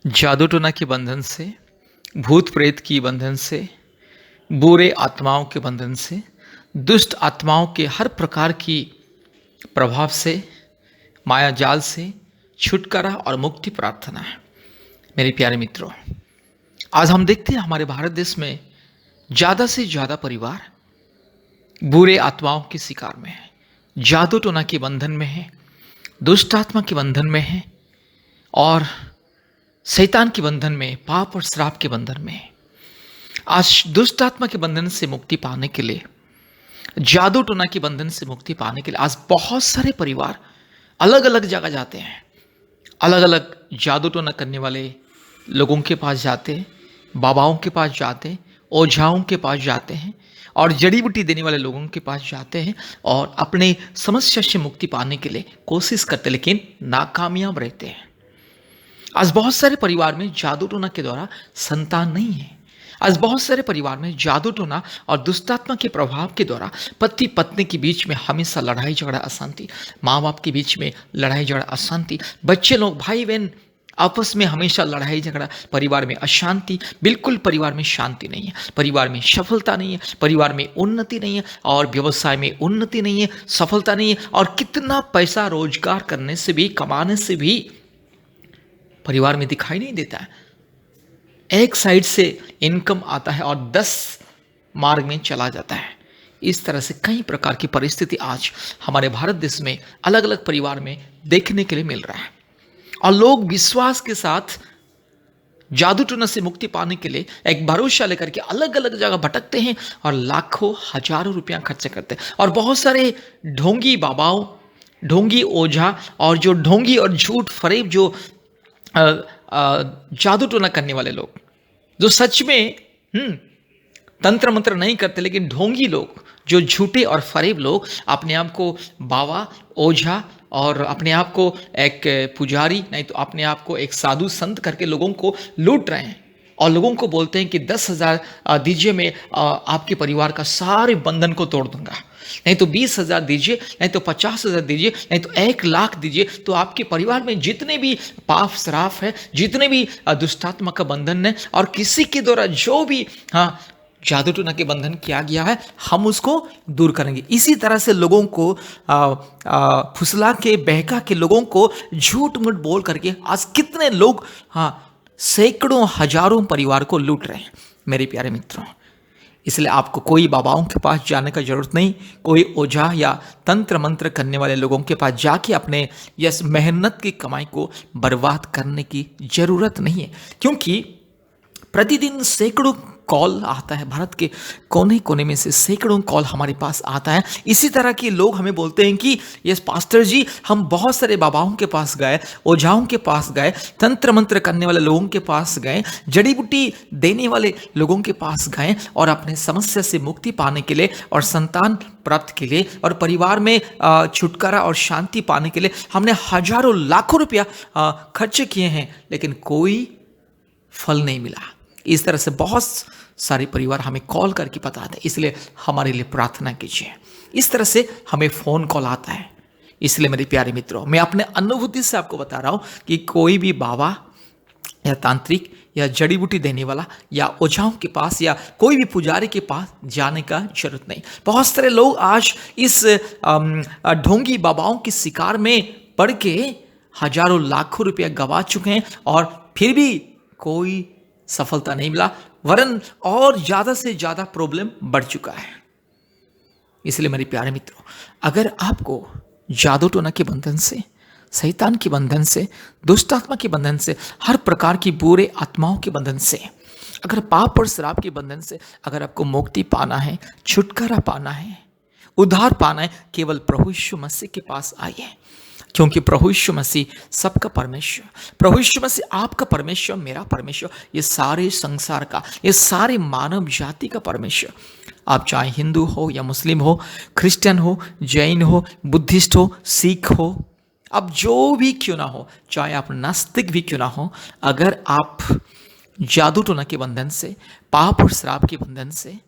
जादू टोना के बंधन से, भूत प्रेत की बंधन से, बुरे आत्माओं के बंधन से, दुष्ट आत्माओं के हर प्रकार की प्रभाव से, माया जाल से छुटकारा और मुक्ति प्रार्थना है। मेरे प्यारे मित्रों, आज हम देखते हैं हमारे भारत देश में ज़्यादा से ज़्यादा परिवार बुरे आत्माओं के शिकार में है, जादू टोना के बंधन में है, दुष्ट आत्मा के बंधन में है और शैतान के बंधन में, पाप और श्राप के बंधन में है। आज दुष्ट आत्मा के बंधन से मुक्ति पाने के लिए, जादू टोना के बंधन से मुक्ति पाने के लिए आज बहुत सारे परिवार अलग अलग जगह जाते हैं, अलग अलग जादू टोना करने वाले लोगों के पास जाते हैं, बाबाओं के पास जाते हैं, ओझाओं के पास जाते हैं और जड़ी बूटी देने वाले लोगों के पास जाते हैं और अपने समस्या से मुक्ति पाने के लिए कोशिश करते, लेकिन नाकामयाब रहते हैं। आज बहुत सारे परिवार में जादू टोना के द्वारा संतान नहीं है। आज बहुत सारे परिवार में जादू टोना और दुष्टात्मा के प्रभाव के द्वारा पति पत्नी के बीच में हमेशा लड़ाई झगड़ा, अशांति, माँ बाप के बीच में लड़ाई झगड़ा, अशांति, बच्चे लोग, भाई बहन आपस में हमेशा लड़ाई झगड़ा, परिवार में अशांति, बिल्कुल परिवार में शांति नहीं है, परिवार में सफलता नहीं है, परिवार में उन्नति नहीं है और व्यवसाय में उन्नति नहीं है, सफलता नहीं है और कितना पैसा रोजगार करने से भी, कमाने से भी परिवार में दिखाई नहीं देता है। एक साइड से इनकम आता है और 10 मार्ग में चला जाता है। इस तरह से कई प्रकार की परिस्थिति आज हमारे भारत देश में अलग अलग परिवार में देखने के लिए मिल रहा है और लोग विश्वास के साथ जादू टोना से मुक्ति पाने के लिए एक भरोसा लेकर के अलग अलग जगह भटकते हैं और लाखों हजारों रुपया खर्च करते हैं और बहुत सारे ढोंगी बाबाओं, ढोंगी ओझा और जो ढोंगी और झूठ फरेब जो जादू टोना करने वाले लोग, जो सच में तंत्र मंत्र नहीं करते, लेकिन ढोंगी लोग, जो झूठे और फरेब लोग अपने आप को बाबा, ओझा और अपने आप को एक पुजारी, नहीं तो अपने आप को एक साधु संत करके लोगों को लूट रहे हैं और लोगों को बोलते हैं कि 10,000 दीजिए, मैं आपके परिवार का सारे बंधन को तोड़ दूंगा, नहीं तो 20,000 दीजिए, नहीं तो 50,000 दीजिए, नहीं तो 1,00,000 दीजिए, तो आपके परिवार में जितने भी पाप श्राप है, जितने भी दुष्टात्मा का बंधन है और किसी के द्वारा जो भी जादू टोना के बंधन किया गया है, हम उसको दूर करेंगे। इसी तरह से लोगों को फुसला के, बहका के, लोगों को झूठ मूठ बोल करके आज कितने लोग सैकड़ों हजारों परिवार को लूट रहे हैं। मेरे प्यारे मित्रों, इसलिए आपको कोई बाबाओं के पास जाने का जरूरत नहीं, कोई ओझा या तंत्र मंत्र करने वाले लोगों के पास जाके अपने यस मेहनत की कमाई को बर्बाद करने की जरूरत नहीं है, क्योंकि प्रतिदिन सैकड़ों कॉल आता है, भारत के कोने कोने में से सैकड़ों कॉल हमारे पास आता है। इसी तरह के लोग हमें बोलते हैं कि यस पास्टर जी, हम बहुत सारे बाबाओं के पास गए, ओझाओं के पास गए, तंत्र मंत्र करने वाले लोगों के पास गए, जड़ी बूटी देने वाले लोगों के पास गए और अपने समस्या से मुक्ति पाने के लिए और संतान प्राप्त के लिए और परिवार में छुटकारा और शांति पाने के लिए हमने हजारों लाखों रुपया खर्च किए हैं, लेकिन कोई फल नहीं मिला। इस तरह से बहुत सारे परिवार हमें कॉल करके बताते हैं, इसलिए हमारे लिए प्रार्थना कीजिए। इस तरह से हमें फ़ोन कॉल आता है। इसलिए मेरे प्यारे मित्रों, मैं अपने अनुभूति से आपको बता रहा हूँ कि कोई भी बाबा या तांत्रिक या जड़ी बूटी देने वाला या ओझाओं के पास या कोई भी पुजारी के पास जाने का जरूरत नहीं। बहुत सारे लोग आज इस ढोंगी बाबाओं के शिकार में पड़ के हजारों लाखों रुपया गवा चुके हैं और फिर भी कोई सफलता नहीं मिला, वरन और ज्यादा से ज्यादा प्रॉब्लम बढ़ चुका है। इसलिए मेरे प्यारे मित्रों, अगर आपको जादू टोना के बंधन से, शैतान के बंधन से, दुष्ट आत्मा के बंधन से, हर प्रकार की बुरे आत्माओं के बंधन से, अगर पाप और श्राप के बंधन से अगर आपको मुक्ति पाना है, छुटकारा पाना है, उद्धार पाना है, केवल प्रभु यीशु मसीह के पास आइए, क्योंकि प्रभु यीशु मसीह सबका परमेश्वर, प्रभु यीशु मसीह आपका परमेश्वर, मेरा परमेश्वर, ये सारे संसार का, ये सारे मानव जाति का परमेश्वर। आप चाहे हिंदू हो या मुस्लिम हो, क्रिश्चियन हो, जैन हो, बुद्धिस्ट हो, सिख हो, अब जो भी क्यों ना हो, चाहे आप नास्तिक भी क्यों ना हो, अगर आप जादू टोना के बंधन से, पाप और श्राप के बंधन से,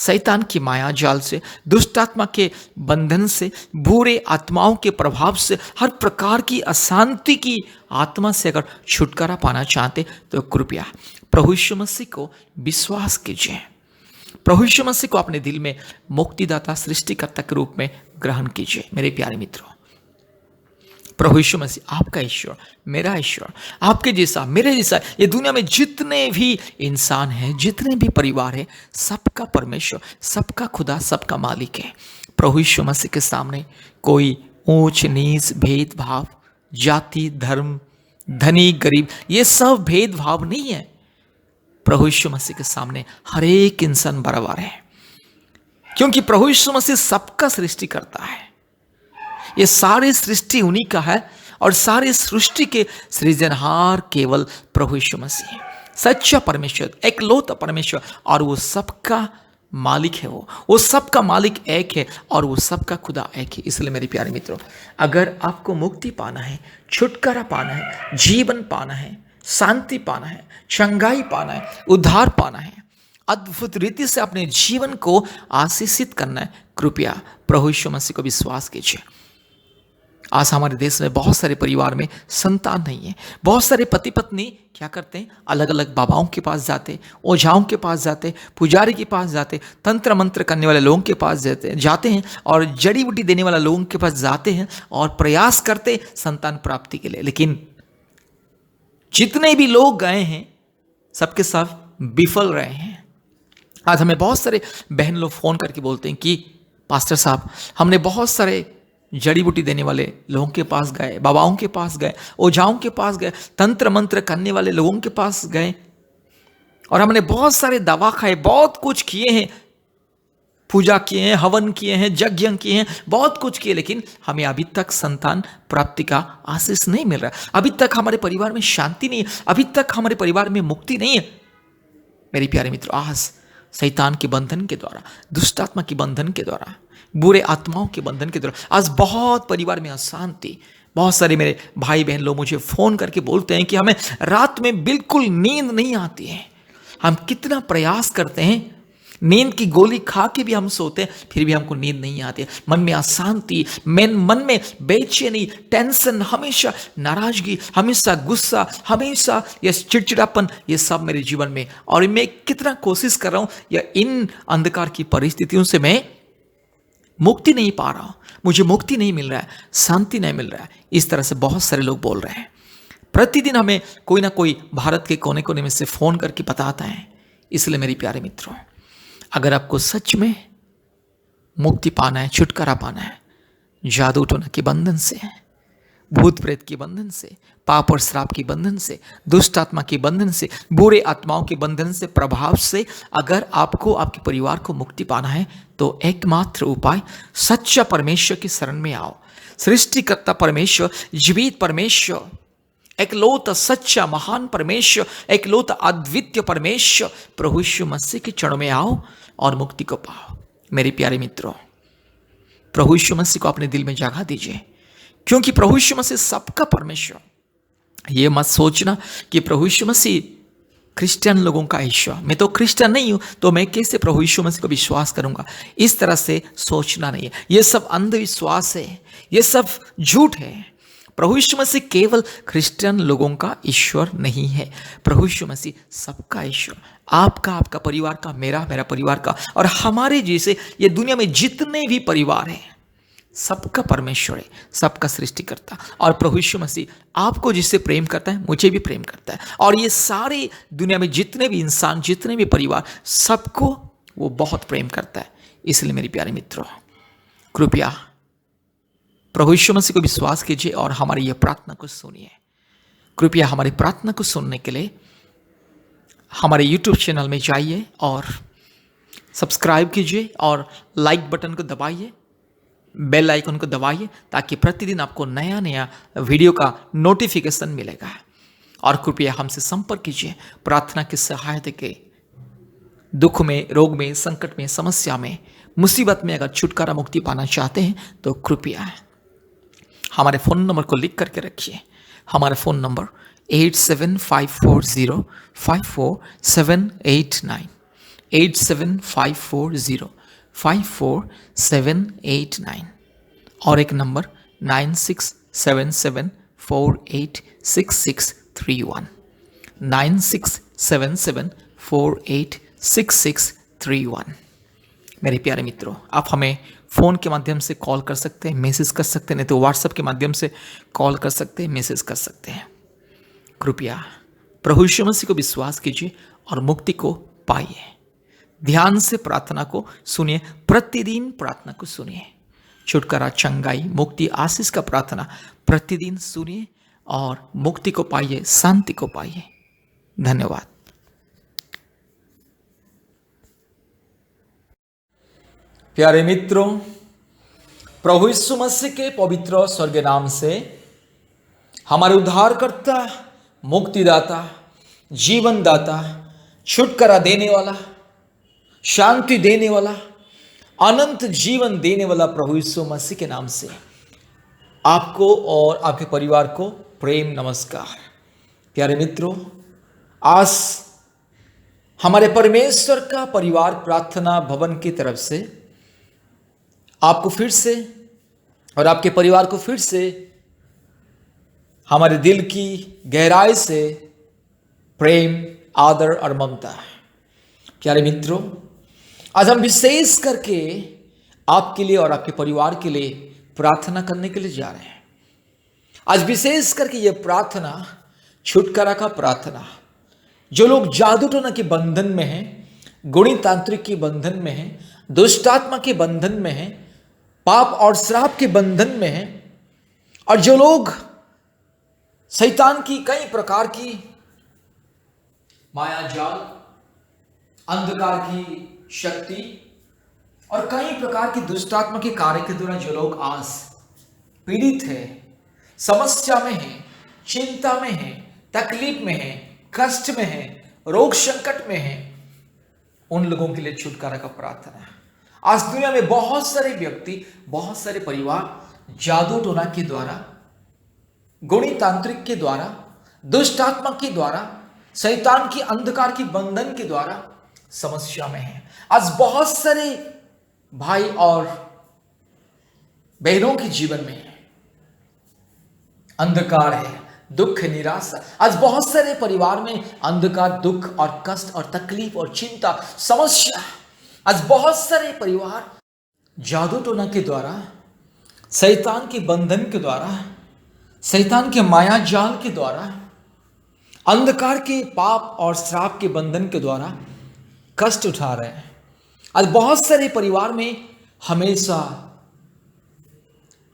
शैतान की माया जाल से, दुष्ट आत्मा के बंधन से, बुरे आत्माओं के प्रभाव से, हर प्रकार की अशांति की आत्मा से अगर छुटकारा पाना चाहते तो कृपया प्रभु यीशु मसीह को विश्वास कीजिए। प्रभु यीशु मसीह को अपने दिल में मुक्तिदाता सृष्टिकर्ता के रूप में ग्रहण कीजिए। मेरे प्यारे मित्रों, प्रभु यीशु मसीह आपका ईश्वर, मेरा ईश्वर, आपके जैसा, मेरे जैसा, ये दुनिया में जितने भी इंसान हैं, जितने भी परिवार हैं, सबका परमेश्वर, सबका खुदा, सबका मालिक है। प्रभु यीशु मसीह के सामने कोई ऊंच नीच, भेदभाव, जाति, धर्म, धनी गरीब, ये सब भेदभाव नहीं है। प्रभु यीशु मसीह के सामने हर एक इंसान बराबर है, क्योंकि प्रभु यीशु मसीह सबका सृष्टि करता है। ये सारी सृष्टि उन्हीं का है और सारी सृष्टि के सृजनहार केवल प्रभु यीशु मसीह है, सच्चा परमेश्वर, एकलौता परमेश्वर, और वो सबका मालिक है। वो सबका मालिक एक है और वो सबका खुदा एक है। इसलिए मेरे प्यारे मित्रों, अगर आपको मुक्ति पाना है, छुटकारा पाना है, जीवन पाना है, शांति पाना है, चंगाई पाना है, उद्धार पाना है, अद्भुत रीति से अपने जीवन को आशीषित करना है, कृपया प्रभु यीशु मसीह को विश्वास कीजिए। आज हमारे देश में बहुत सारे परिवार में संतान नहीं है। बहुत सारे पति पत्नी क्या करते हैं, अलग अलग बाबाओं के पास जाते, ओझाओं के पास जाते, पुजारी के पास जाते, तंत्र मंत्र करने वाले लोगों के पास जाते हैं और जड़ी बूटी देने वाले लोगों के पास जाते हैं और प्रयास करते संतान प्राप्ति के लिए। लेकिन जितने भी लोग गए हैं सबके सब विफल रहे हैं। आज हमें बहुत सारे बहन लोग फोन करके बोलते हैं कि पास्टर साहब, हमने बहुत सारे जड़ी बूटी देने वाले लोगों के पास गए, बाबाओं के पास गए, ओझाओं के पास गए, तंत्र मंत्र करने वाले लोगों के पास गए और हमने बहुत सारे दवा खाए, बहुत कुछ किए हैं, पूजा किए हैं, हवन किए हैं, यज्ञ किए हैं, बहुत कुछ किए, लेकिन हमें अभी तक संतान प्राप्ति का आशीष नहीं मिल रहा। अभी तक हमारे परिवार में शांति नहीं है, अभी तक हमारे परिवार में मुक्ति नहीं है। मेरे प्यारे मित्रों, आज शैतान के बंधन के द्वारा, दुष्ट आत्मा के बंधन के द्वारा, बुरे आत्माओं के बंधन के द्वारा आज बहुत परिवार में अशांति। बहुत सारे मेरे भाई बहन लोग मुझे फोन करके बोलते हैं कि हमें रात में बिल्कुल नींद नहीं आती है। हम कितना प्रयास करते हैं, नींद की गोली खा के भी हम सोते हैं, फिर भी हमको नींद नहीं आती है। मन में अशांति, मन में बेचैनी, टेंशन, हमेशा नाराजगी, हमेशा गुस्सा, हमेशा ये चिड़चिड़ापन, ये सब मेरे जीवन में। और मैं कितना कोशिश कर रहा हूं, या इन अंधकार की परिस्थितियों से मैं मुक्ति नहीं पा रहा हूं, मुझे मुक्ति नहीं मिल रहा है, शांति नहीं मिल रहा है। इस तरह से बहुत सारे लोग बोल रहे हैं। प्रतिदिन हमें कोई ना कोई भारत के कोने कोने में से फोन करके बताता है। इसलिए मेरे प्यारे मित्रों, अगर आपको सच में मुक्ति पाना है, छुटकारा पाना है, जादू टोना के बंधन से, भूत प्रेत के बंधन से, पाप और श्राप के बंधन से, दुष्ट आत्मा के बंधन से, बुरे आत्माओं के बंधन से, प्रभाव से, अगर आपको, आपके परिवार को मुक्ति पाना है तो एकमात्र उपाय सच्चा परमेश्वर की शरण में आओ। सृष्टिकर्ता परमेश्वर, जीवित परमेश्वर, एकलौता सच्चा महान परमेश्वर, एकलौता अद्वितीय परमेश्वर प्रभु यीशु मसीह के चरणों में आओ और मुक्ति को पाओ। मेरे प्यारे मित्रों, प्रभु यीशु मसीह को अपने दिल में जगह दीजिए, क्योंकि प्रभु यीशु मसीह सबका परमेश्वर। ये मत सोचना कि प्रभु यीशु मसीह क्रिश्चियन लोगों का ईश्वर, मैं तो क्रिश्चियन नहीं हूं तो मैं कैसे प्रभु यीशु मसीह को विश्वास करूंगा। इस तरह से सोचना नहीं है। ये सब अंधविश्वास है, ये सब झूठ है। प्रभु यीशु मसीह केवल क्रिश्चियन लोगों का ईश्वर नहीं है। प्रभु यीशु मसीह सबका ईश्वर, आपका, आपका परिवार का, मेरा परिवार का, और हमारे जैसे ये दुनिया में जितने भी परिवार हैं सबका परमेश्वर है, सबका सृष्टिकर्ता। और प्रभु यीशु मसीह आपको जिससे प्रेम करता है, मुझे भी प्रेम करता है, और ये सारे दुनिया में जितने भी इंसान, जितने भी परिवार, सबको वो बहुत प्रेम करता है। इसलिए मेरे प्यारे मित्रों, कृपया प्रभु यीशु मसीह को विश्वास कीजिए और हमारी ये प्रार्थना को सुनिए। कृपया हमारी प्रार्थना को सुनने के लिए हमारे YouTube चैनल में जाइए और सब्सक्राइब कीजिए और लाइक बटन को दबाइए, बेल आइकन को दबाइए, ताकि प्रतिदिन आपको नया नया वीडियो का नोटिफिकेशन मिलेगा। और कृपया हमसे संपर्क कीजिए प्रार्थना की सहायता के। दुख में, रोग में, संकट में, समस्या में, मुसीबत में अगर छुटकारा मुक्ति पाना चाहते हैं तो कृपया हमारे फ़ोन नंबर को लिख करके रखिए। हमारा फ़ोन नंबर 8754054789 8754 और एक नंबर 9677486631 9677486631। मेरे प्यारे मित्रों, आप हमें फ़ोन के माध्यम से कॉल कर सकते हैं, मैसेज कर सकते हैं, नहीं तो व्हाट्सएप के माध्यम से कॉल कर सकते हैं, मैसेज कर सकते हैं। कृपया प्रभु यीशु मसीह को विश्वास कीजिए और मुक्ति को पाइए। ध्यान से प्रार्थना को सुनिए, प्रतिदिन प्रार्थना को सुनिए। छुटकारा, चंगाई, मुक्ति, आशीष का प्रार्थना प्रतिदिन सुनिए और मुक्ति को पाइए, शांति को पाइए। धन्यवाद। प्यारे मित्रों, प्रभु यीशु मसीह के पवित्र स्वर्ग नाम से हमारे उद्धारकर्ता, मुक्तिदाता, जीवनदाता, छुटकारा देने वाला, शांति देने वाला, अनंत जीवन देने वाला प्रभु यीशु मसीह के नाम से आपको और आपके परिवार को प्रेम नमस्कार। प्यारे मित्रों, आज हमारे परमेश्वर का परिवार प्रार्थना भवन की तरफ से आपको फिर से और आपके परिवार को फिर से हमारे दिल की गहराई से प्रेम, आदर और ममता। प्यारे मित्रों, आज हम विशेष करके आपके लिए और आपके परिवार के लिए प्रार्थना करने के लिए जा रहे हैं। आज विशेष करके यह प्रार्थना छुटकारा का प्रार्थना, जो लोग जादू टोना के बंधन में हैं, गुणी तांत्रिक के बंधन में हैं, दुष्टात्मा के बंधन में हैं, पाप और श्राप के बंधन में हैं, और जो लोग शैतान की कई प्रकार की माया जाल, अंधकार की शक्ति और कई प्रकार की दुष्टात्मा के कार्य के द्वारा जो लोग आज पीड़ित है, समस्या में है, चिंता में है, तकलीफ में है, कष्ट में है, रोग संकट में है, उन लोगों के लिए छुटकारा का प्रार्थना है। आज दुनिया में बहुत सारे व्यक्ति, बहुत सारे परिवार जादू टोना के द्वारा, गुणी तांत्रिक के द्वारा, दुष्टात्मा के द्वारा, शैतान की अंधकार की बंधन के द्वारा समस्या में है। आज बहुत सारे भाई और बहनों के जीवन में अंधकार है, दुख है, निराशा। आज बहुत सारे परिवार में अंधकार, दुख और कष्ट और तकलीफ और चिंता, समस्या। आज बहुत सारे परिवार जादू टोना के द्वारा, शैतान के बंधन के द्वारा, शैतान के माया जाल के द्वारा, अंधकार के पाप और श्राप के बंधन के द्वारा कष्ट उठा रहे हैं। आज बहुत सारे परिवार में हमेशा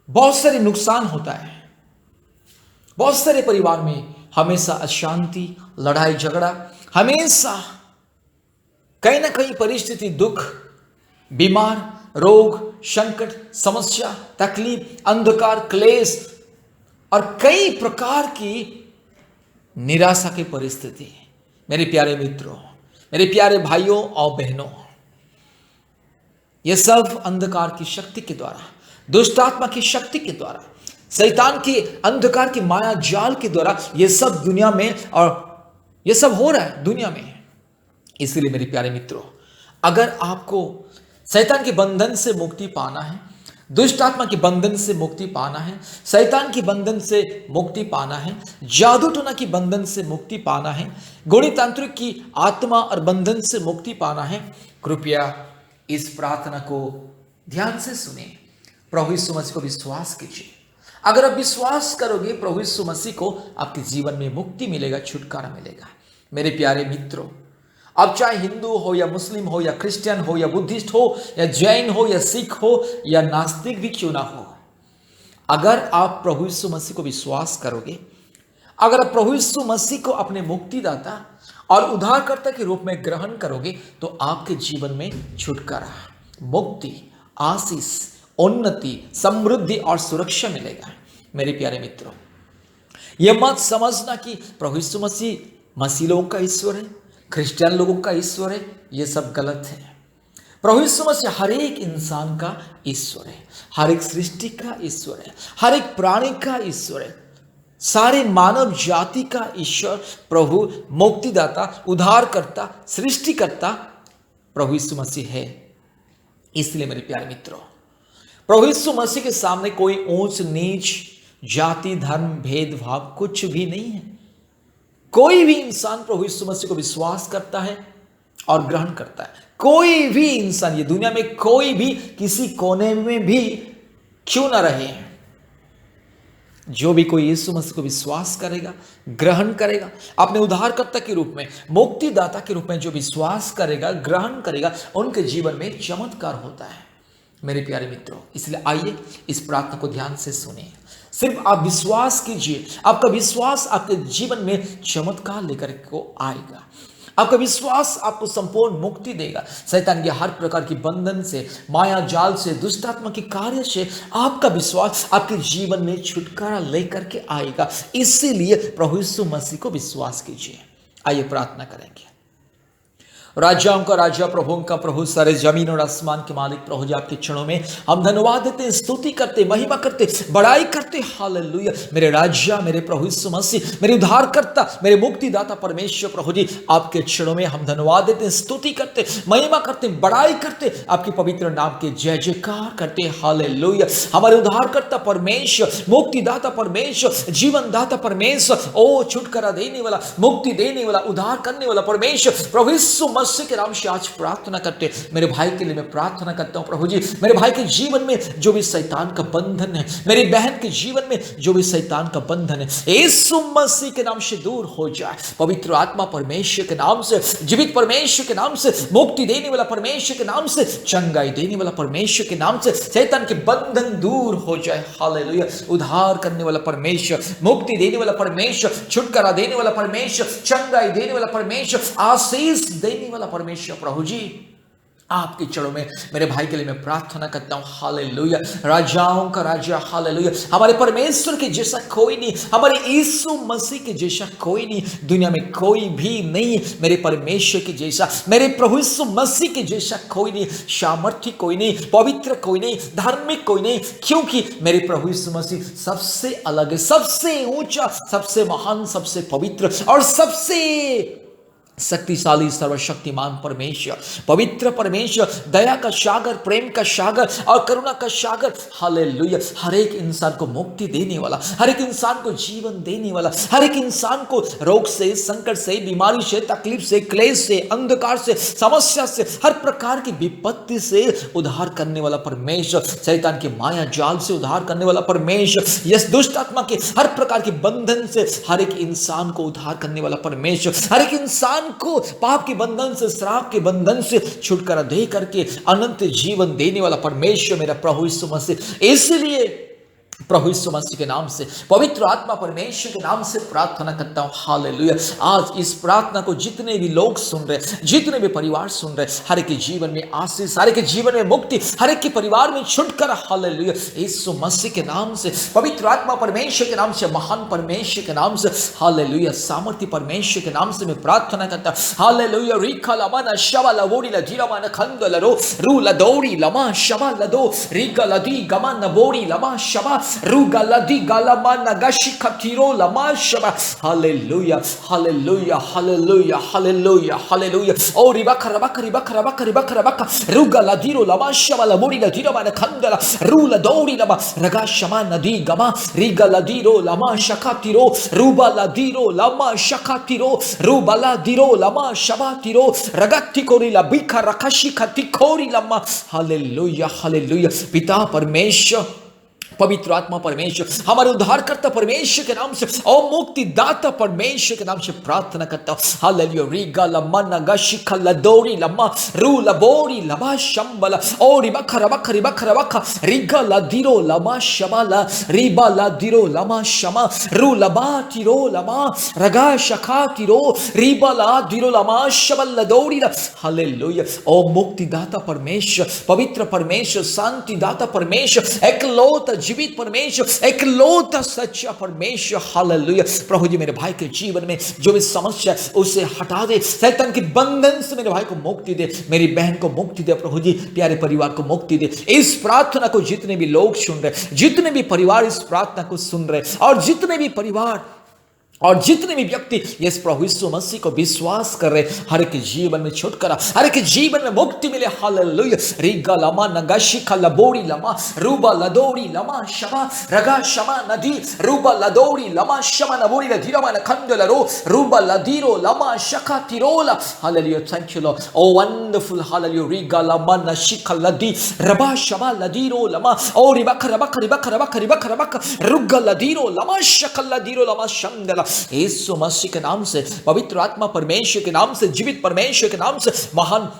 बहुत सारे नुकसान होता है। बहुत सारे परिवार में हमेशा अशांति, लड़ाई झगड़ा, हमेशा कहीं ना कहीं परिस्थिति, दुख, बीमार, रोग, संकट, समस्या, तकलीफ, अंधकार, क्लेश और कई प्रकार की निराशा की परिस्थिति। मेरे प्यारे मित्रों, मेरे प्यारे भाइयों और बहनों, ये सब अंधकार की शक्ति के द्वारा, दुष्टात्मा की शक्ति के द्वारा, शैतान के अंधकार की माया जाल के द्वारा ये सब दुनिया में, और ये सब हो रहा है दुनिया में। इसलिए मेरे प्यारे मित्रों, अगर आपको शैतान के बंधन से मुक्ति पाना है, दुष्टात्मा के बंधन से मुक्ति पाना है, शैतान के बंधन से मुक्ति पाना है, जादू टोना के बंधन से मुक्ति पाना है, गुणी तांत्रिक की आत्मा और बंधन से मुक्ति पाना है, कृपया इस प्रार्थना को ध्यान से सुने। प्रभु यीशु मसीह को विश्वास कीजिए। अगर आप विश्वास करोगे प्रभु यीशु मसीह को, आपके जीवन में मुक्ति मिलेगा, छुटकारा मिलेगा। मेरे प्यारे मित्रों, अब चाहे हिंदू हो या मुस्लिम हो या क्रिश्चियन हो या बुद्धिस्ट हो या जैन हो या सिख हो या नास्तिक भी क्यों ना हो, अगर आप प्रभु यीशु मसीह को विश्वास करोगे, अगर आप प्रभु यीशु मसीह को अपने मुक्तिदाता और उद्धारकर्ता के रूप में ग्रहण करोगे, तो आपके जीवन में छुटकारा, मुक्ति, आशीष, उन्नति, समृद्धि और सुरक्षा मिलेगा। मेरे प्यारे मित्रों, यह मत समझना कि प्रभु यीशु मसीह लोगों का ईश्वर है, क्रिश्चियन लोगों का ईश्वर है, ये सब गलत है। प्रभु यीशु मसीह हर एक इंसान का ईश्वर है, हर एक सृष्टि का ईश्वर है, हर एक प्राणी का ईश्वर है, सारे मानव जाति का ईश्वर, प्रभु, मुक्तिदाता, उद्धारकर्ता, सृष्टिकर्ता प्रभु यीशु मसीह है। इसलिए मेरे प्यारे मित्रों, प्रभु यीशु मसीह के सामने कोई ऊंच नीच, जाति, धर्म, भेदभाव कुछ भी नहीं है। कोई भी इंसान प्रभु यीशु मसीह को विश्वास करता है और ग्रहण करता है। कोई भी इंसान, ये दुनिया में कोई भी किसी कोने में भी क्यों ना रहे, जो भी कोई यीशु मसीह को विश्वास करेगा, ग्रहण करेगा, अपने उद्धारकर्ता के रूप में, मुक्तिदाता के रूप में जो विश्वास करेगा, ग्रहण करेगा, उनके जीवन में चमत्कार होता है मेरे प्यारे मित्रों। इसलिए आइए इस प्रार्थना को ध्यान से सुनिए। सिर्फ आप विश्वास कीजिए, आपका विश्वास आपके जीवन में चमत्कार लेकर को आएगा। आपका विश्वास आपको संपूर्ण मुक्ति देगा। शैतान के हर प्रकार की बंधन से, माया जाल से, दुष्ट आत्मा के कार्य से आपका विश्वास आपके जीवन में छुटकारा लेकर के आएगा। इसीलिए प्रभु यीशु मसीह को विश्वास कीजिए। आइए प्रार्थना करेंगे। राजाओं का राजा, प्रभुओं का प्रभु, सारे जमीन और आसमान के मालिक प्रभु जी, आपके चरणों में हम धन्यवाद देते, स्तुति करते, महिमा करते, बड़ाई करते। हालेलुया। मेरे राजा, मेरे प्रभु यीशु मसीह, मेरे उद्धारकर्ता, मेरे मुक्तिदाता परमेश्वर प्रभु जी, आपके चरणों में हम धन्यवाद देते, स्तुति करते, महिमा करते, बड़ाई करते, आपके पवित्र नाम के जय जयकार करते। हालेलुया। हमारे उद्धारकर्ता परमेश्वर, मुक्तिदाता परमेश्वर, जीवनदाता परमेश्वर, ओ छुटकारा देने वाला, मुक्ति देने वाला, उद्धार करने वाला परमेश्वर प्रभु यीशु मसीह के नाम से आज प्रार्थना करते। मेरे भाई के लिए मैं प्रार्थना करता हूं प्रभु जी, मेरे भाई के जीवन में जो भी शैतान का बंधन है, मेरी बहन के जीवन में जो भी शैतान का बंधन है, यीशु मसीह के नाम से दूर हो जाए। पवित्र आत्मा परमेश्वर के नाम से, जीवित परमेश्वर के नाम से, मुक्ति देने वाला परमेश्वर के नाम से, चंगाई देने वाला परमेश्वर के नाम से शैतान के बंधन दूर हो जाए। हालेलुया। उद्धार करने वाला परमेश्वर, मुक्ति देने वाला परमेश्वर, छुटकारा देने वाला परमेश्वर, चंगाई देने वाला परमेश्वर, आशीष देने वाला परमेश्वर प्रभु जी, आपके चरणों में मेरे भाई के लिए मैं प्रार्थना करता हूं। हालेलुया। राजाओं का राजा, हालेलुया। हमारे परमेश्वर के जैसा कोई नहीं, हमारे यीशु मसीह के जैसा कोई नहीं, दुनिया में कोई भी नहीं मेरे परमेश्वर के जैसा, मेरे प्रभु यीशु मसीह के जैसा कोई नहीं, सामर्थ्य कोई नहीं, पवित्र कोई नहीं, धार्मिक कोई नहीं, क्योंकि मेरे प्रभु यीशु मसीह सबसे अलग है, सबसे ऊंचा, सबसे महान, सबसे पवित्र और सबसे शक्तिशाली, सर्वशक्तिमान परमेश्वर, पवित्र परमेश्वर, दया का सागर, प्रेम का सागर और करुणा का सागर। हालेलुया। हर एक इंसान को मुक्ति देने वाला, हर एक इंसान को जीवन देने वाला, हर एक इंसान को रोग से, संकट से, बीमारी से, तकलीफ से, क्लेश से, अंधकार से, समस्या से, हर प्रकार की विपत्ति से उद्धार करने वाला परमेश्वर, शैतान के माया जाल से उद्धार करने वाला परमेश्वर, यस दुष्ट आत्मा के हर प्रकार के बंधन से हर एक इंसान को उद्धार करने वाला परमेश्वर, हर एक इंसान को पाप के बंधन से, श्राप के बंधन से छुटकारा दे करके अनंत जीवन देने वाला परमेश्वर मेरा प्रभु यीशु मसीह। इसलिए प्रभु यीशु मसीह के नाम से, पवित्र आत्मा परमेश्वर के नाम से प्रार्थना करता हूं। हालेलुया। आज इस प्रार्थना को जितने भी लोग सुन रहे, जितने भी परिवार सुन रहे, हर एक के जीवन में आशीष, हर एक के जीवन में मुक्ति, हर एक के परिवार में छुटकारा। हालेलुया। यीशु मसीह के नाम से, पवित्र आत्मा परमेश्वर के नाम से, महान परमेश्वर के नाम से, हालेलुया, सामर्थ्य परमेश्वर के नाम से मैं प्रार्थना करता हूं। हालेलुया। रिखा लमा शबा लवोड़ी लधीरमा न खंद लरो रू लदौड़ी लमा शबा लदो रिगा लदी गमा नबोड़ी लमा शबा रुगलदी गलमा नगशी खतीरो लमा शबा। Hallelujah, hallelujah, hallelujah, hallelujah, hallelujah. ओ रिबका रबका रिबका रबका रिबका रबका रुगलदीरो लमा शबा लबोड़ी लदीरो मान खंदला रूलदौड़ी लमा रगा शमा नदी गमा रिगलदीरो लमा शखातीरो रूबलदीरो लमा शखातीरो रूबलदीरो लमा शबातीरो रगत्ती कोरी लबिका रखशी खती कोरी लमा। Hallelujah, hallelujah. पिता परमेश्वर, पवित्र आत्मा परमेश्वर, हमारे उद्धारकर्ता परमेश्वर के नाम से और मुक्तिदाता परमेश्वर के नाम से प्रार्थना करता हूं। हालेलुया। रिगा लम्मा नगशिखा लदोरी लम्मा रू लबोरी लबा शंबला ओ रिबखा रबखा रिबखा रबखा रिगा लदीरो लमा शमाला रिबा लदीरो लमा शमा रू लबा तिरो लमा रगा शखा तिरो रिबा लदीरो लमा शबल लदोरी। हालेलुया। ओ मुक्तिदाता परमेश्वर, पवित्र परमेश्वर, शांतिदाता परमेश्वर, एकलौता जीवित परमेश्वर, एकलौता सच्चा परमेश्वर। हालेलुया। प्रभु जी मेरे भाई के जीवन में जो भी समस्या है उसे हटा दे, शैतान के बंधन से मेरे भाई को मुक्ति दे, मेरी बहन को मुक्ति दे प्रभु जी, प्यारे परिवार को मुक्ति दे। इस प्रार्थना को जितने भी लोग सुन रहे, जितने भी परिवार इस प्रार्थना को सुन रहे और जितने भी परिवार और जितने भी व्यक्ति यस प्रभु यीशु मसीह को विश्वास कर रहे, हर एक जीवन में छुटकारा, हर एक जीवन में मुक्ति मिले। हालेलुया। रिगा लमा नगाशी खलबोड़ी लमा रूबा लदोड़ी लमा शमा रगा शमा नदी रूबा लदोड़ी लमा शमा नबोड़ी लधीरमा नखंडल रो रूबा लदीरो लमा शका तिरोला। Hallelujah. Thank you Lord. Oh wonderful. Hallelujah. रिगा लमा नशिका लदी रबा शमा लदीरो लमा ओ रिबक रबक रिबक रबक रिबक रबक रुगा लदीरो लमा शका लदीरो लमा शमदला। यीशु मसीह के नाम से, पवित्र आत्मा परमेश्वर के नाम से, जीवित परमेश्वर के नाम से, महान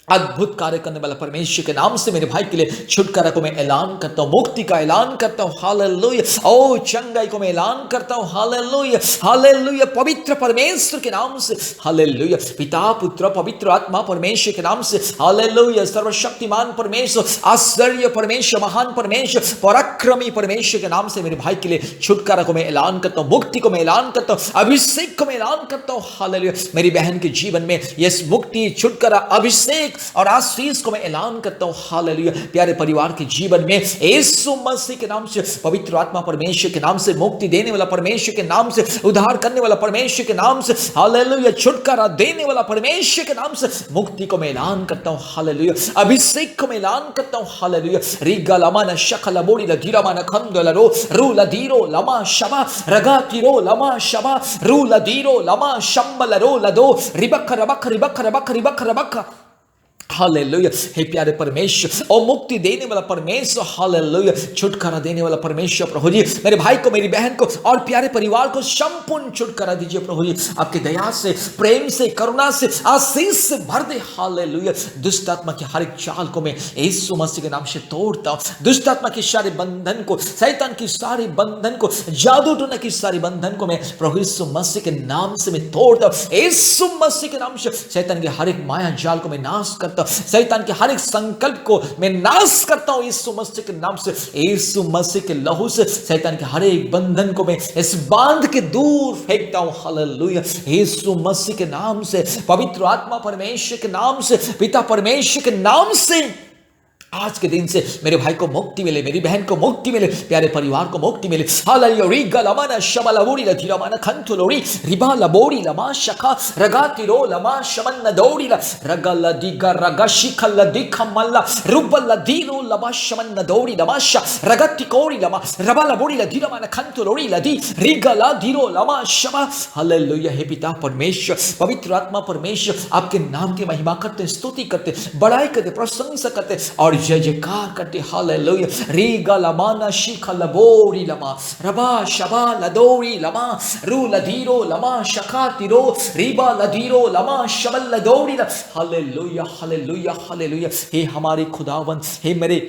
अद्भुत कार्य करने वाला परमेश्वर के नाम से मेरे भाई के लिए छुटकारा को मैं ऐलान करता हूं, मुक्ति का ऐलान करता हूं। हालेलुया। ओ चंगाई को मैं ऐलान करता हूं। हालेलुया। हालेलुया। पवित्र परमेश्वर के नाम से। हालेलुया। पिता पुत्र पवित्र आत्मा परमेश्वर के नाम से। हालेलुया। सर्वशक्तिमान परमेश्वर, आश्चर्य परमेश्वर, महान परमेश्वर, पराक्रमी परमेश्वर के नाम से मेरे भाई के लिए छुटकारा को मैं ऐलान करता हूं, मुक्ति को मैं ऐलान करता हूं, अभिषेक को मैं ऐलान करता हूं। हालेलुया। मेरी बहन के जीवन में यस मुक्ति, छुटकारा, अभिषेक और आशीष को मैं ऐलान करता हूं। हालेलुया। प्यारे परिवार के जीवन में यीशु मसीह के नाम से, पवित्र आत्मा परमेश्वर के नाम से, मुक्ति देने वाला परमेश्वर के नाम से, उद्धार करने वाला परमेश्वर के नाम से, हालेलुया, छुटकारा देने वाला परमेश्वर के नाम से मुक्ति को मैं ऐलान करता हूं। हालेलुया। अभिषेक को मैं ऐलान करता हूं। हालेलुया। रिगा लमा न शकल बोड़ी लधीरा मान खंदल रो रू लधीरो लमा शबा रगा तिरो लमा शबा रू लधीरो लमा शंबल रो लदो रिबक रबक रिबक रबक रिबक रबक। हालेलुया। हे प्यारे परमेश्वर और मुक्ति देने वाला परमेश्वर, हालेलुया, छुटकारा देने वाला परमेश्वर, प्रभु जी मेरे भाई को, मेरी बहन को और प्यारे परिवार को संपूर्ण छुटकारा दीजिए प्रभु जी। आपकी दया से, प्रेम से, करुणा से, आशीष से भर दे। हालेलुया। दुष्ट आत्मा की हर एक चाल को मैं यीशु मसीह के नाम से तोड़ता हूं। दुष्ट आत्मा के सारे बंधन को, शैतान की सारी बंधन को, जादू टोना की सारी बंधन को मैं प्रभु यीशु मसीह के नाम से मैं तोड़ता हूं। यीशु मसीह के नाम से शैतान के हर एक माया जाल को मैं नाश करता हूं। शैतान के हर एक संकल्प को मैं नाश करता हूं यीशु मसीह के नाम से। यीशु मसीह के लहू से शैतान के हर एक बंधन को मैं इस बांध के दूर फेंकता हूं। हालेलुया। यीशु मसीह के नाम से, पवित्र आत्मा परमेश्वर के नाम से, पिता परमेश्वर के नाम से आज के दिन से मेरे भाई को मुक्ति मिले, मेरी बहन को मुक्ति मिले, प्यारे परिवार को मुक्ति मिले। हालेलुया। रिगा लमाना शमला बोड़ी लधीरा माना खंतुलोरी रिबा लबोड़ी लमा शखा रगा तिरो लमा शमन दौड़ी ला रगा लदिगा रगा शिखा लदिखा मल्ला रुबा लदीरो लमा शमन दौड़ी लमा श रगा तिकोड़ी लमा रबा लबोड़ी लधीरा माना खंतुलोरी लदी रिगा लदीरो लमा शमा। हालेलुया। हे पिता परमेश्वर, पवित्र आत्मा परमेश्वर, आपके नाम की महिमा करते, स्तुति करते, बड़ाई करते, प्रशंसा करते और जय जयकार करते। हालेलुया। रीगा लमाना शिखा लबोरी लमा रबा शबा लदोरी लमा रू लधीरो लमा शखा तिरो रीबा लधीरो लमा शबल लदोरी। हालेलुया। हालेलुया। हालेलुया। हे हमारे खुदावन, हे मेरे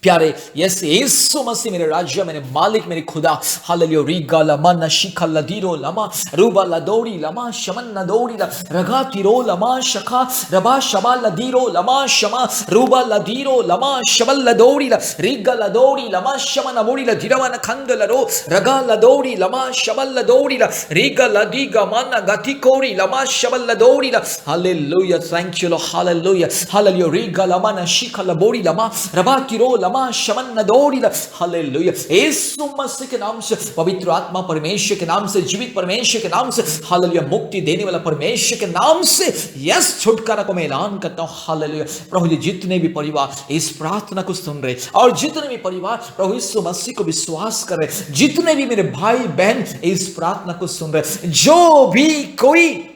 प्यारे यस यीशु मसीह, मेरे राज्य, मेरे मालिक, मेरे खुदा। हालेलुया। रिगा लमा नशिखा लदीरो लमा रूबा लदोरी लमा शमन नदोरी रगा तिरो लमा शखा रबा शबा लदीरो लमा शमा रूबा लदीरो लमा शबल लदोरी रिगा लदोरी लमा शमन नबोरी लधीरवा नखंदल रो रगा लदोरी लमा शबल लदोरी रिगा लदीगा माना गति कोरी लमा शबल लदोरी। Hallelujah. Thank you Lord. Hallelujah. Hallelujah. रिगा लमा नशिखा लबोरी लमा रबा तिरो शमन नदोरी। हालेलुया। यीशु मसीह के नाम से, पवित्र आत्मा परमेश्वर के नाम से, जीवित परमेश्वर के नाम से, हालेलुया, मुक्ति देने वाला परमेश्वर के नाम से यस छुटकारा को मैं ऐलान करता हूं। हालेलुया। प्रभु जी जितने भी परिवार इस प्रार्थना को सुन रहे और जितने भी परिवार प्रभु यीशु मसीह को विश्वास कर रहे, जितने भी मेरे भाई बहन इस प्रार्थना को सुन रहे, जो भी कोई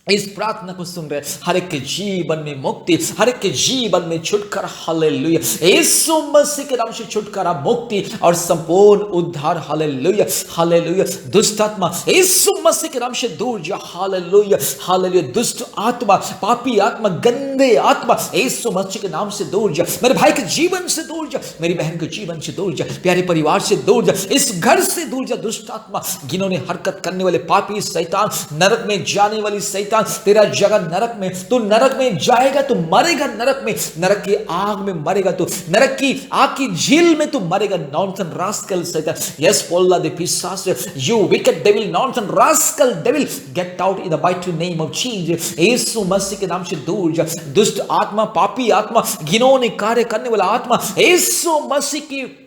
इस प्रार्थना को सुन रहे, हर एक के जीवन में मुक्ति, हर एक के जीवन में छुटकारा। हालेलुया। यीशु मसीह के नाम से छुटकारा, मुक्ति और संपूर्ण उद्धार। हालेलुया। हालेलुया। दुष्ट आत्मा यीशु मसीह के नाम से दूर जा। हालेलुया। हालेलुया। दुष्ट आत्मा, पापी आत्मा, गंदे आत्मा यीशु मसीह के नाम से दूर जा। मेरे भाई के जीवन से दूर जा, मेरी बहन के जीवन से दूर जा, प्यारे परिवार से दूर जा, इस घर से दूर जा। दुष्ट आत्मा, घिनौनी हरकत करने वाले पापी शैतान, नरक में जाने वाली शैतान, तेरा जगह नरक में, तू नरक में जाएगा, तू मरेगा नरक में, नरक की आग में मरेगा, तू नरक की आग की झील में तू मरेगा। नॉनसन रास्कल शैतान, यस पोल्ला दे पिशाच, you wicked devil, nonsense rascal devil, get out in the mighty name of Jesus. यीशु मसीह के नाम से दूर जा। दुष्ट आत्मा, पापी आत्मा, घिनौनी कार्य करने वाला आत्मा, यीशु मसीह की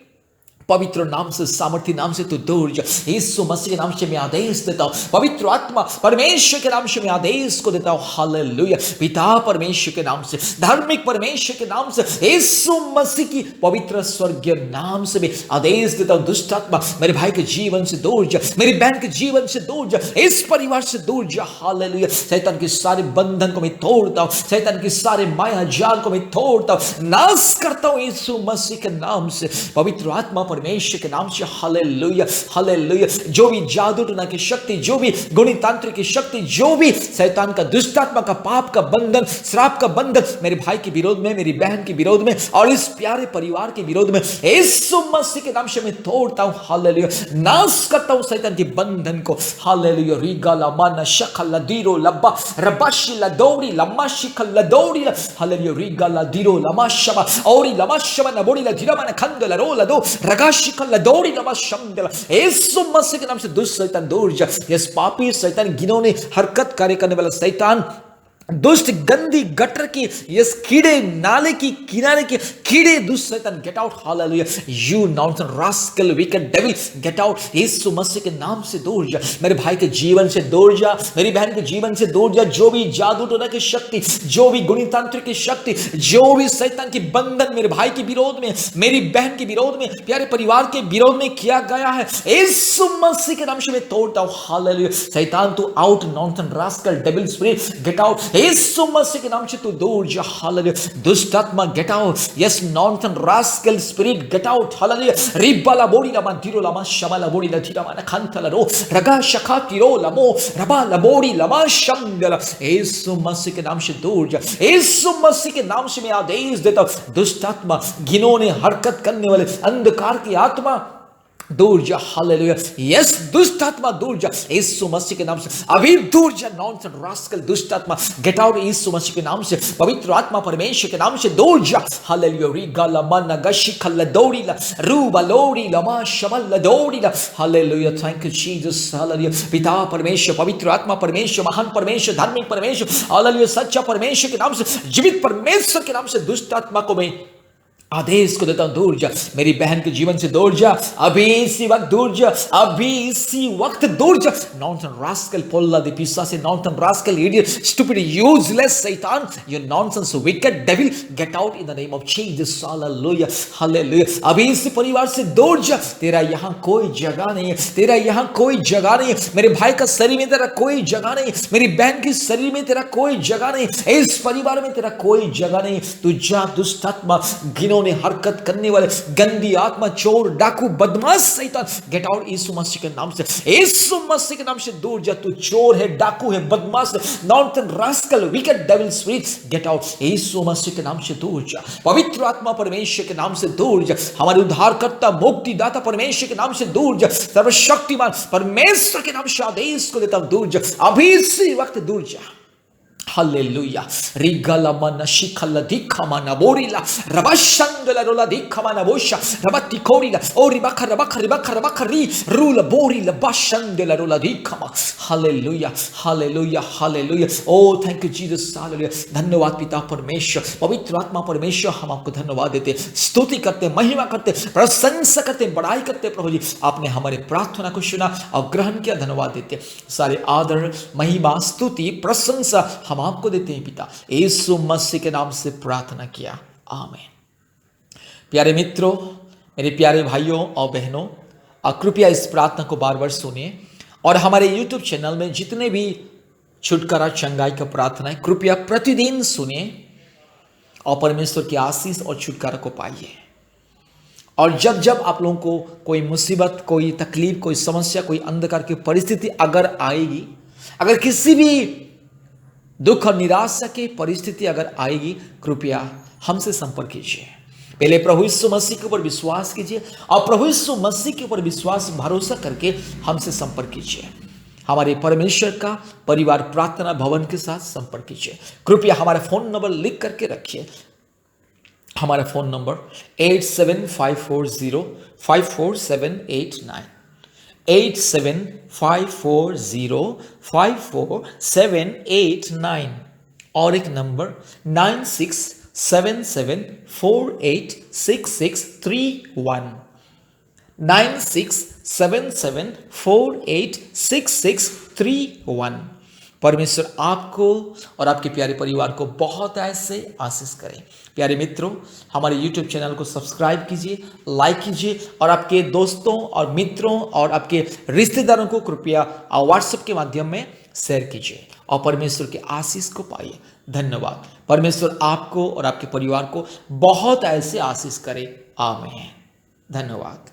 पवित्र नाम से, सामर्थ्य नाम से तू दूर जा। यीशु मसीह के नाम से मैं आदेश देता हूँ, पवित्र आत्मा परमेश्वर के नाम से मैं आदेश को देता हूँ। हालेलुया। पिता परमेश्वर के नाम से, धार्मिक परमेश्वर के नाम से, यीशु मसीह की पवित्र स्वर्गीय नाम से मैं आदेश देता हूँ, दुष्ट आत्मा मेरे भाई के जीवन से दूर जा, मेरी बहन के जीवन से दूर जा, इस परिवार से दूर जा। हालेलुया। शैतान के सारे बंधन को मैं तोड़ता हूँ, शैतान के सारे माया जाल को मैं तोड़ता हूँ, नाश करता हूँ यीशु मसीह के नाम से, पवित्र आत्मा परमेश्वर के नाम से। Hallelujah, hallelujah. जो भी जादू टोना की शक्ति, जो भी गुणितांत्रिक की शक्ति, जो भी शैतान का, दुष्ट आत्मा का, पाप का बंधन, श्राप का बंधन मेरे भाई के विरोध में, मेरी बहन के विरोध में और इस प्यारे परिवार के विरोध में यीशु मसीह के नाम से मैं तोड़ता हूं। हालेलुया। नाश करता हूं शैतान के बंधन को। हालेलुया। रिगाला माना शखला दीरो लब्बा रबाशिला दौड़ी लम्मा शिखला दौड़ी। हालेलुया। रिगाला दीरो लमा शबा औरी लमा शबा नबोड़ी ला धीरा माना खंदला रोला दो रगाशिखला दौड़ी लमा शमदला। यीशु मसीह के नाम से दुष्ट शैतान दूर जा। यस पापी शैतान, घिनौनी हरकत कार्य करने वाला शैतान, दुष्ट गंदी गटर की, यस कीड़े नाले की किनारे के कीड़े, दुष्ट शैतान get out. Hallelujah. You nonsense rascal wicked devil get out. यीशु मसीह के नाम से दूर जा। मेरे भाई के जीवन से दूर जा, मेरी बहन के जीवन से दूर जा। जो भी जादू टोना की शक्ति, जो भी गुणितांत्रिक की शक्ति, जो भी शैतान की बंधन मेरे भाई के विरोध में, मेरी बहन के विरोध में, प्यारे परिवार के विरोध में किया गया है, यीशु मसीह के नाम से मैं तोड़ता हूं। हालेलुया। शैतान तू out, nonsense rascal devil spirit get out. यीशु मसीह के नाम से तू दूर जा। हालेलुया। दुष्ट आत्मा get out. Yes nonsense rascal spirit get out. Hallelujah. रिबाला बोडी लमा धीरो लमा शमाला बोडी लधीरा माना खंतला रो रगा शखा तिरो लमो रबा लबोडी लमा शमदला। यीशु मसीह के नाम से दूर जा। यीशु मसीह के नाम से मैं आदेश देता हूं, दुष्ट आत्मा, घिनौनी हरकत करने वाले अंधकार की आत्मा दूर जा। हालेलुया। यस दुष्ट आत्मा दूर जा यीशु मसीह के नाम से, अभी दूर जा। नॉनसेंस रास्कल दुष्ट आत्मा गेट आउट यीशु मसीह के नाम से, पवित्र आत्मा परमेश्वर के नाम से दूर जा। हालेलुया। रिगाला मना गशी खल्ला दौड़ीला रूबा लोड़ीला मा शमल्ला दौड़ीला। Hallelujah. Thank you Jesus. Hallelujah. पिता परमेश्वर, पवित्र आत्मा परमेश्वर, महान परमेश्वर, धार्मिक परमेश्वर, हालेलुया, सच्चा परमेश्वर के नाम से, जीवित परमेश्वर के नाम से दुष्ट आत्मा को मैं आदेश को देता हूं, दूर जा। मेरी बहन के जीवन से दूर जा, अभी इसी वक्त दूर जा, अभी इसी वक्त दूर जा। नॉनसेंस रास्कल पोल्ला दी पिसा से, nonsense rascal idiot stupid useless शैतान, you nonsense wicked devil get out in the name of Jesus. Hallelujah. Hallelujah. अभी इसी परिवार से दूर जा। तेरा यहां कोई जगह नहीं है, तेरा यहां कोई जगह नहीं है। मेरे भाई का शरीर में तेरा कोई जगह नहीं, मेरी बहन के शरीर में तेरा कोई जगह नहीं, इस परिवार में तेरा कोई जगह नहीं। तू जा दुष्ट आत्मा, घिनौनी हरकत करने वाले गंदी आत्मा, चोर, डाकू, बदमाश शैतान गेट आउट यीशु मसीह के नाम से। यीशु मसीह के नाम से दूर जा। तू चोर है, डाकू है, बदमाश, nonsense rascal wicked devil spirit get out यीशु मसीह के नाम से दूर जा। पवित्र आत्मा परमेश्वर के नाम से दूर जा। हमारे उद्धारकर्ता, मुक्तिदाता परमेश्वर के नाम से दूर जा। सर्वशक्तिमान परमेश्वर के नाम से आदेश को देता हूं, दूर जा, अभी इसी वक्त दूर जा। हालेलुया। रिगला मना शिखला दिखमाना बोरिला रबशंगला रोला दिखमाना बोशा रबति कोरिला ओ रिबखा रबखा रिबखा रबखा री रूला बोरिला बशंगला रोला दिखमा। Hallelujah. Hallelujah. Hallelujah. O thank you Jesus. Hallelujah. धन्यवाद पिता परमेश्वर, पवित्र आत्मा परमेश्वर, हम आपको धन्यवाद देते, स्तुति करते, महिमा करते, प्रशंसा करते, बड़ाई करते। प्रभु जी आपने हमारे प्रार्थना को सुना और ग्रहण किया, धन्यवाद देते। सारे आदर, महिमा, स्तुति, प्रशंसा हम आपको देते हैं पिता, यीशु मसीह के नाम से प्रार्थना किया, आमीन। प्यारे मित्रों, मेरे प्यारे भाइयों और बहनों, कृपया इस प्रार्थना को बार बार सुनिए और हमारे YouTube चैनल में जितने भी छुटकारा चंगाई का प्रार्थना है, कृपया प्रतिदिन सुनिए और परमेश्वर की आशीष और छुटकारा को पाइए। और जब जब आप लोगों को कोई मुसीबत, कोई तकलीफ, कोई समस्या, कोई अंधकार की परिस्थिति अगर आएगी, अगर किसी भी दुख और निराशा की परिस्थिति अगर आएगी, कृपया हमसे संपर्क कीजिए। पहले प्रभु यीशु मसीह के ऊपर विश्वास कीजिए और प्रभु यीशु मसीह के ऊपर विश्वास, भरोसा करके हमसे संपर्क कीजिए। हमारे परमेश्वर का परिवार प्रार्थना भवन के साथ संपर्क कीजिए। कृपया हमारा फोन नंबर लिख करके रखिए। हमारा फोन नंबर 8754054789 8754054789 और एक नंबर 9677486631 9677486631। परमेश्वर आपको और आपके प्यारे परिवार को बहुत ऐसे आशीष करें। प्यारे मित्रों, हमारे YouTube चैनल को सब्सक्राइब कीजिए, लाइक कीजिए और आपके दोस्तों और मित्रों और आपके रिश्तेदारों को कृपया व्हाट्सएप के माध्यम में शेयर कीजिए और परमेश्वर के आशीष को पाइए। धन्यवाद। परमेश्वर आपको और आपके परिवार को बहुत ऐसे आशीष करे। आमीन। धन्यवाद।